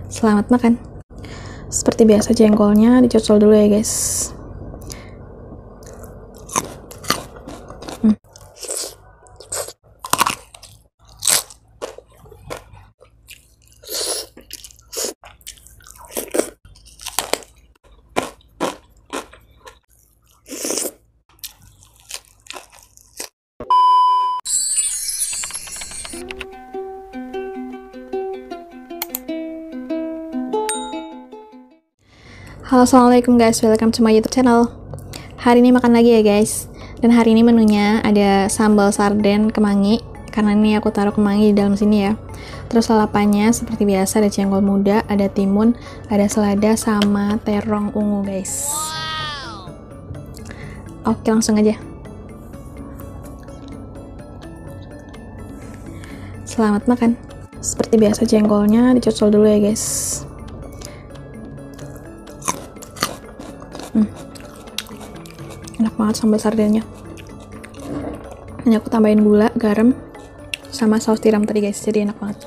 Selamat makan. Seperti biasa jengkolnya dicocol dulu ya guys. Halo, assalamualaikum guys, welcome to my YouTube channel. Hari ini makan lagi ya guys. Dan hari ini menunya ada sambal sarden kemangi, karena ini aku taruh kemangi di dalam sini ya. Terus lalapannya seperti biasa ada jengkol muda, ada timun, ada selada sama terong ungu guys. Oke, langsung aja. Selamat makan. Seperti biasa jengkolnya dicocol dulu ya guys. Enak banget sambal sardennya. Ini aku tambahin gula, garam, sama saus tiram tadi guys, jadi enak banget.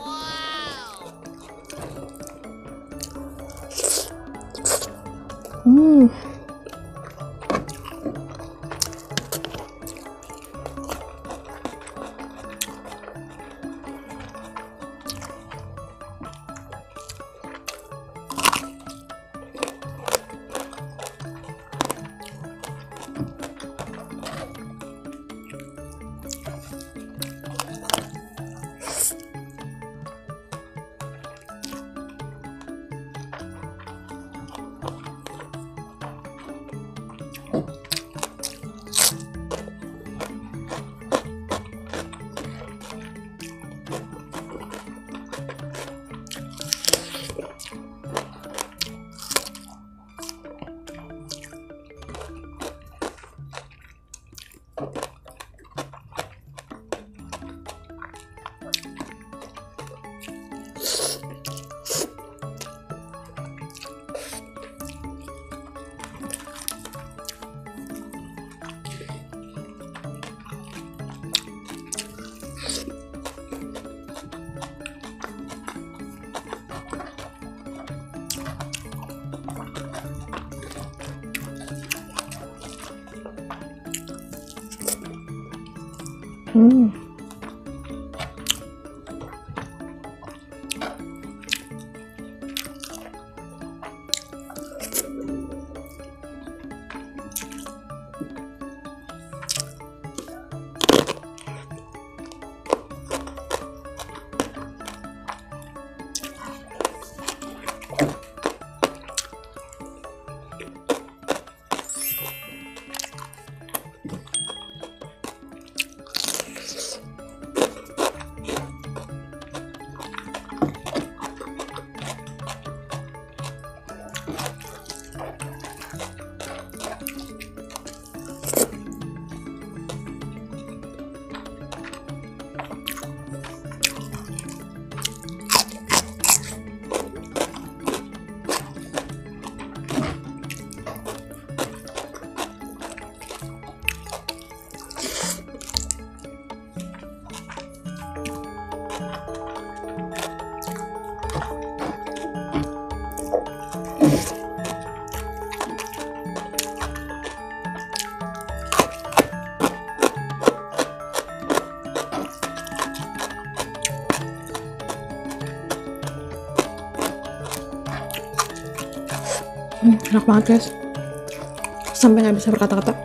Enak banget guys, sampai nggak bisa berkata-kata.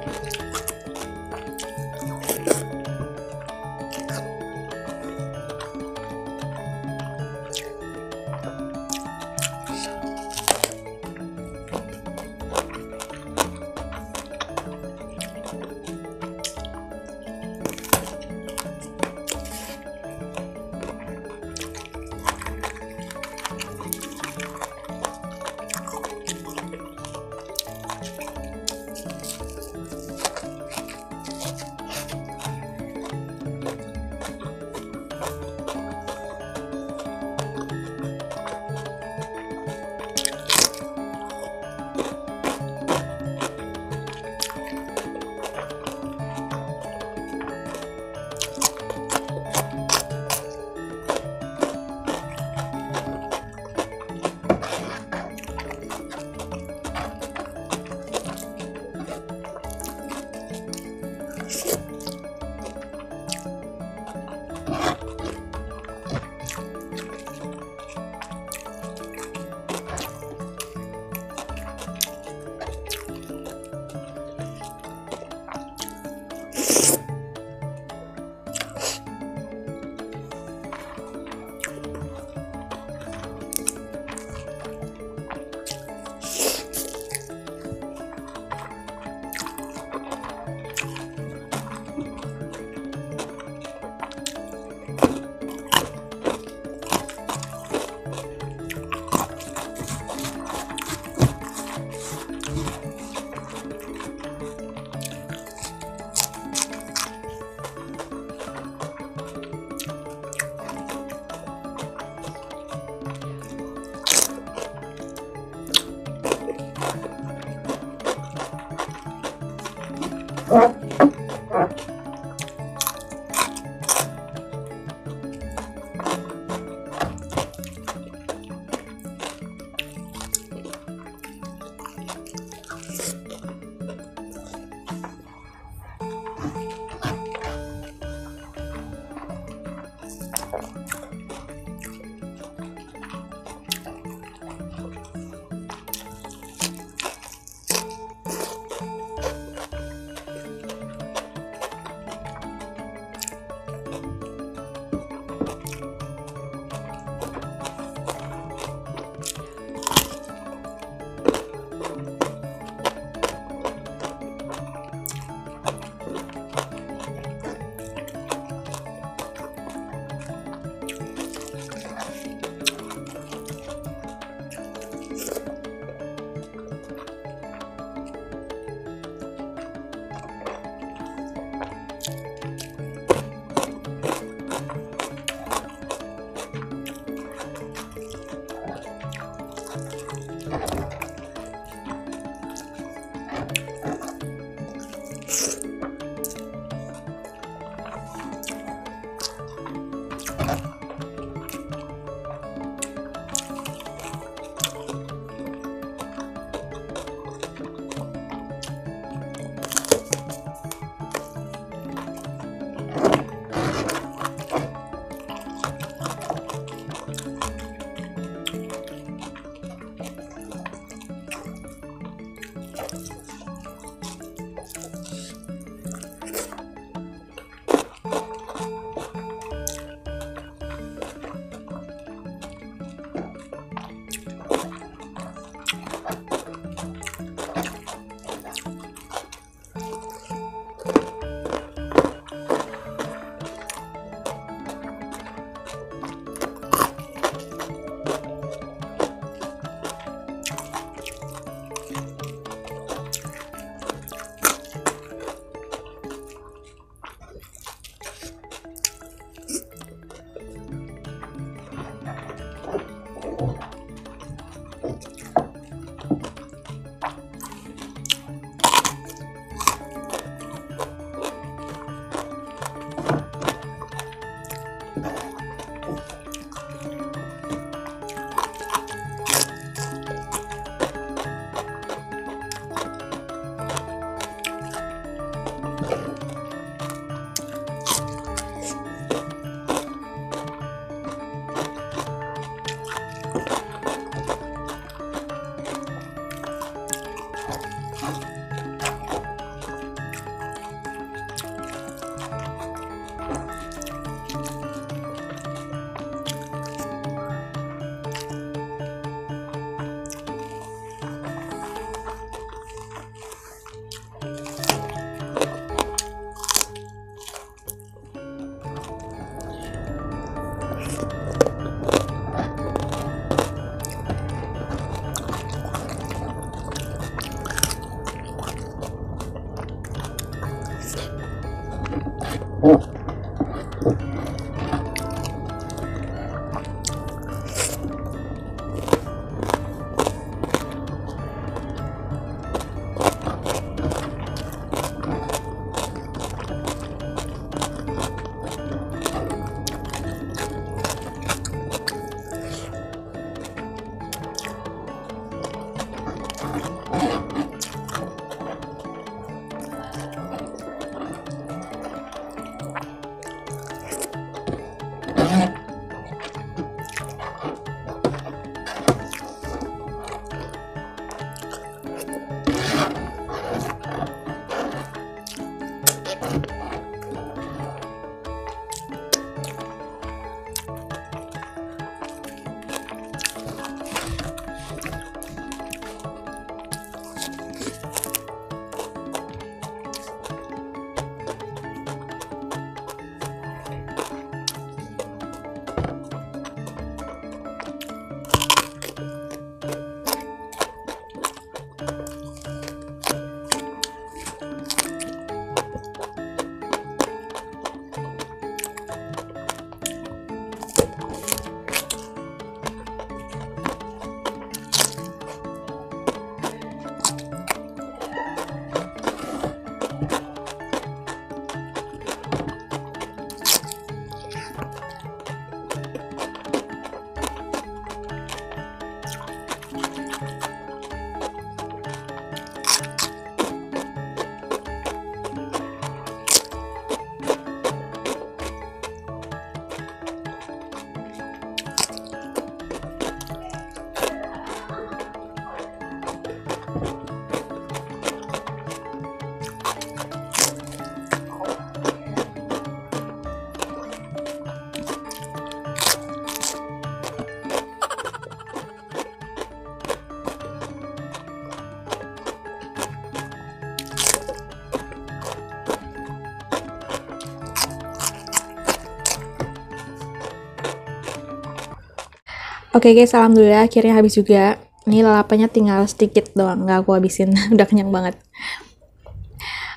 Oke guys, alhamdulillah akhirnya habis juga. Ini lalapannya tinggal sedikit doang, nggak aku habisin. Udah kenyang banget.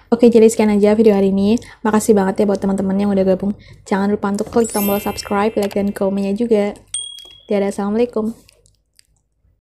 Oke, jadi sekian aja video hari ini. Makasih banget ya buat teman-teman yang udah gabung. Jangan lupa untuk klik tombol subscribe, like, dan komennya juga. Dadah, assalamualaikum.